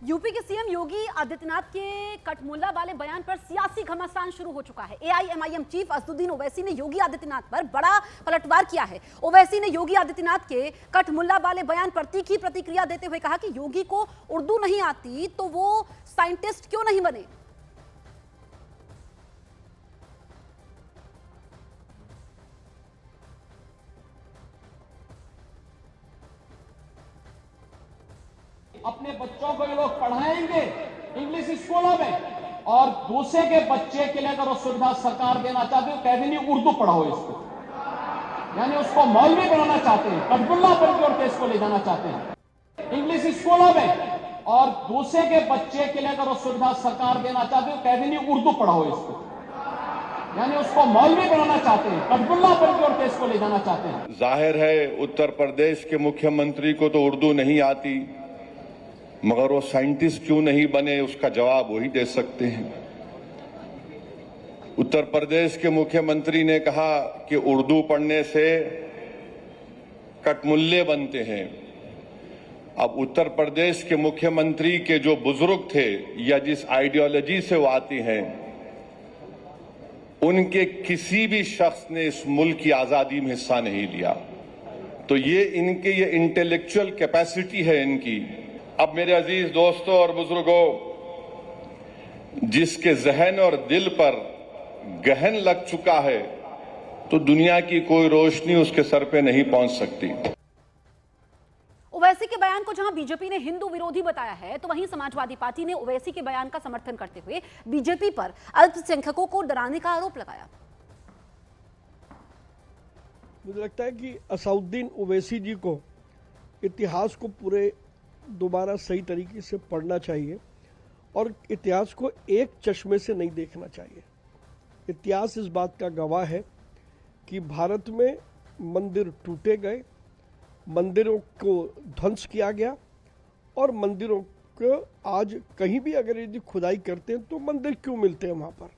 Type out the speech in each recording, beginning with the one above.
UP के CM Yogi Adityanath के कठमुल्ला वाले बयान पर सियासी घमासान शुरू हो चुका है। एआईएमआईएम चीफ असदुद्दीन ओवैसी ने योगी आदित्यनाथ पर बड़ा पलटवार किया है। ओवैसी ने योगी आदित्यनाथ के कठमुल्ला वाले बयान पर तीखी प्रतिक्रिया देते हुए कहा कि योगी को उर्दू नहीं आती तो वो साइंटिस्ट क्यों नहीं बने। अपने बच्चों को ये लोग पढ़ाएंगे इंग्लिश स्कूलों में, और दूसरे के बच्चे के लिए अगर वो सुविधा सरकार देना चाहती है, कह देनी उर्दू पढ़ाओ इसको, यानी उसको मौलवी बनाना चाहते हैं, कठमुल्ला बन के और इसको ले जाना चाहते हैं इंग्लिश स्कूलों में, और दूसरे के बच्चे के लिए अगर वो सुविधा सरकार देना चाहती है, कह देनी उर्दू पढ़ाओ इसको, यानी उसको मौलवी बनाना चाहते हैं, कठमुल्ला बन के और इसको ले जाना चाहते हैं। जाहिर है उत्तर प्रदेश के मुख्यमंत्री को तो उर्दू नहीं आती, मगर वो साइंटिस्ट क्यों नहीं बने उसका जवाब वही दे सकते हैं। उत्तर प्रदेश के मुख्यमंत्री ने कहा कि उर्दू पढ़ने से कठमुल्ले बनते हैं। अब उत्तर प्रदेश के मुख्यमंत्री के जो बुजुर्ग थे या जिस आइडियोलॉजी से वो आती हैं, उनके किसी भी शख्स ने इस मुल्क की आजादी में हिस्सा नहीं लिया। तो ये इंटेलेक्चुअल कैपेसिटी है इनकी। अब मेरे अजीज दोस्तों और बुजुर्गों, जिसके जहन और दिल पर गहन लग चुका है, तो दुनिया की कोई रोशनी उसके सर पे नहीं पहुंच सकती। ओवैसी के बयान को जहां बीजेपी ने हिंदू विरोधी बताया है, तो वहीं समाजवादी पार्टी ने ओवैसी के बयान का समर्थन करते हुए बीजेपी पर अल्पसंख्यकों को डराने का आरोप लगाया। मुझे लगता है कि असदुद्दीन ओवैसी जी को इतिहास को पूरे दोबारा सही तरीके से पढ़ना चाहिए और इतिहास को एक चश्मे से नहीं देखना चाहिए। इतिहास इस बात का गवाह है कि भारत में मंदिर टूटे गए, मंदिरों को ध्वंस किया गया, और मंदिरों को आज कहीं भी अगर यदि खुदाई करते हैं तो मंदिर क्यों मिलते हैं वहाँ पर?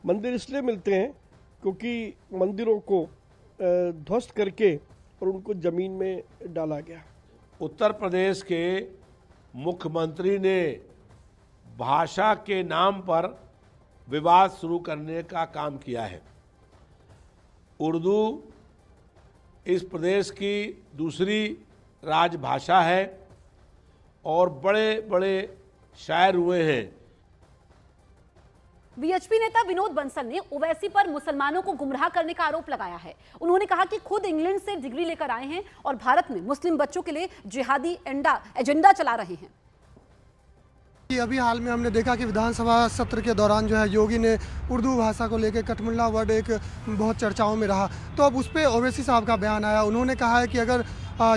मंदिर इसलिए मिलते हैं क्योंकि मंदिरों को ध्वस्त करके और उनको जमीन में डाला गया। उत्तर प्रदेश के मुख्यमंत्री ने भाषा के नाम पर विवाद शुरू करने का काम किया है। उर्दू इस प्रदेश की दूसरी राजभाषा है और बड़े बड़े शायर हुए हैं। बीएचपी नेता विनोद बंसल ने ओवैसी पर मुसलमानों को गुमराह करने का आरोप लगाया है। उन्होंने कहा कि खुद इंग्लैंड से डिग्री लेकर आए हैं और भारत में मुस्लिम बच्चों के लिए जिहादी एजेंडा चला रहे हैं। अभी हाल में हमने देखा कि विधानसभा सत्र के दौरान जो है योगी ने उर्दू भाषा को लेकर कठमुल्ला वर्ड एक बहुत चर्चाओं में रहा, तो अब उस पर ओवैसी साहब का बयान आया। उन्होंने कहा है कि अगर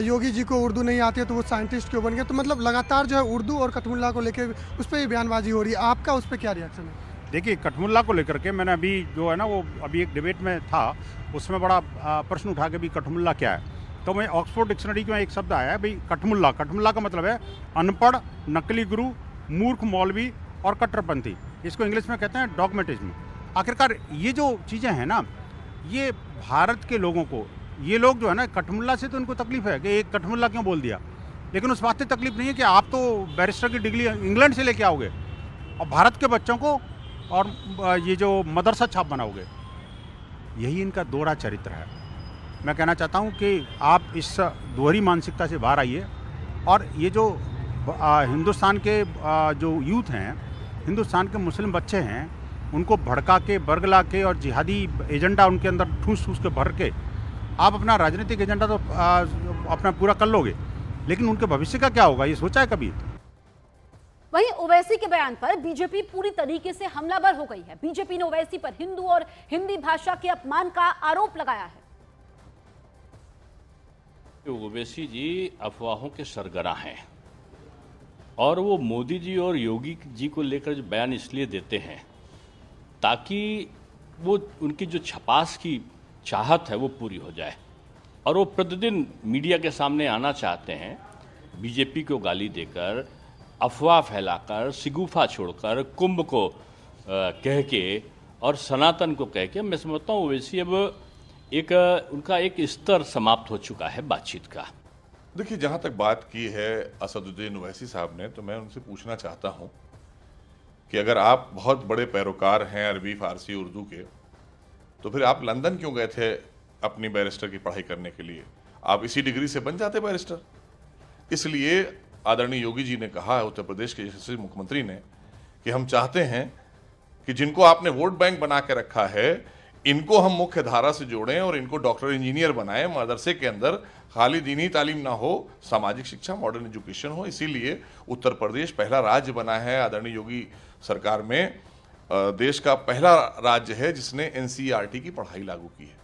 योगी जी को उर्दू नहीं आती है तो वो साइंटिस्ट क्यों बन गए। तो मतलब लगातार जो है उर्दू और कठमुल्ला को लेकर उस पर ही बयानबाजी हो रही है। आपका उस पर क्या रिएक्शन है? देखिए, कठमुल्ला को लेकर के मैंने अभी जो है ना वो अभी एक डिबेट में था, उसमें बड़ा प्रश्न उठा के भी कठमुल्ला क्या है, तो मैं ऑक्सफोर्ड डिक्शनरी में एक शब्द आया है भाई कठमुल्ला। कठमुल्ला का मतलब है अनपढ़, नकली गुरु, मूर्ख मौलवी और कट्टरपंथी। इसको इंग्लिश में कहते हैं डॉगमेटिज्म। आखिरकार ये जो चीज़ें हैं ना, ये भारत के लोगों को, ये लोग जो है ना, कठमुल्ला से तो उनको तकलीफ है कि एक कठमुल्ला क्यों बोल दिया, लेकिन उस बात से तकलीफ नहीं है कि आप तो बैरिस्टर की डिग्री इंग्लैंड से लेके आओगे और भारत के बच्चों को और ये जो मदरसा छाप बनाओगे। यही इनका दोहरा चरित्र है। मैं कहना चाहता हूँ कि आप इस दोहरी मानसिकता से बाहर आइए, और ये जो हिंदुस्तान के जो यूथ हैं, हिंदुस्तान के मुस्लिम बच्चे हैं, उनको भड़का के, बरगला के और जिहादी एजेंडा उनके अंदर ठूस ठूस के भर के आप अपना राजनीतिक एजेंडा तो अपना पूरा कर लोगे, लेकिन उनके भविष्य का क्या होगा, ये सोचा है कभी? वहीं ओवैसी के बयान पर बीजेपी पूरी तरीके से हमलावर हो गई है। बीजेपी ने ओवैसी पर हिंदू और हिंदी भाषा के अपमान का आरोप लगाया है। ओवैसी जी अफवाहों के सरगना हैं, और वो मोदी जी और योगी जी को लेकर जो बयान इसलिए देते हैं ताकि वो उनकी जो छपास की चाहत है वो पूरी हो जाए, और वो प्रतिदिन मीडिया के सामने आना चाहते हैं, बीजेपी को गाली देकर, अफवाह फैलाकर, सिगुफा छोड़कर, कुंभ को कह के और सनातन को कह के। मैं समझता हूँ ओवैसी अब उनका एक स्तर समाप्त हो चुका है बातचीत का। देखिए, जहां तक बात की है असदुद्दीन ओवैसी साहब ने, तो मैं उनसे पूछना चाहता हूं कि अगर आप बहुत बड़े पैरोकार हैं अरबी, फारसी, उर्दू के, तो फिर आप लंदन क्यों गए थे अपनी बैरिस्टर की पढ़ाई करने के लिए? आप इसी डिग्री से बन जाते बैरिस्टर। इसलिए आदरणीय योगी जी ने कहा है, उत्तर प्रदेश के यशस्वी मुख्यमंत्री ने, कि हम चाहते हैं कि जिनको आपने वोट बैंक बना के रखा है, इनको हम मुख्य धारा से जोड़ें और इनको डॉक्टर इंजीनियर बनाएं। मदरसे के अंदर खाली दीनी तालीम ना हो, सामाजिक शिक्षा, मॉडर्न एजुकेशन हो। इसीलिए उत्तर प्रदेश पहला राज्य बना है आदरणीय योगी सरकार में, देश का पहला राज्य है जिसने एनसीईआरटी की पढ़ाई लागू की है।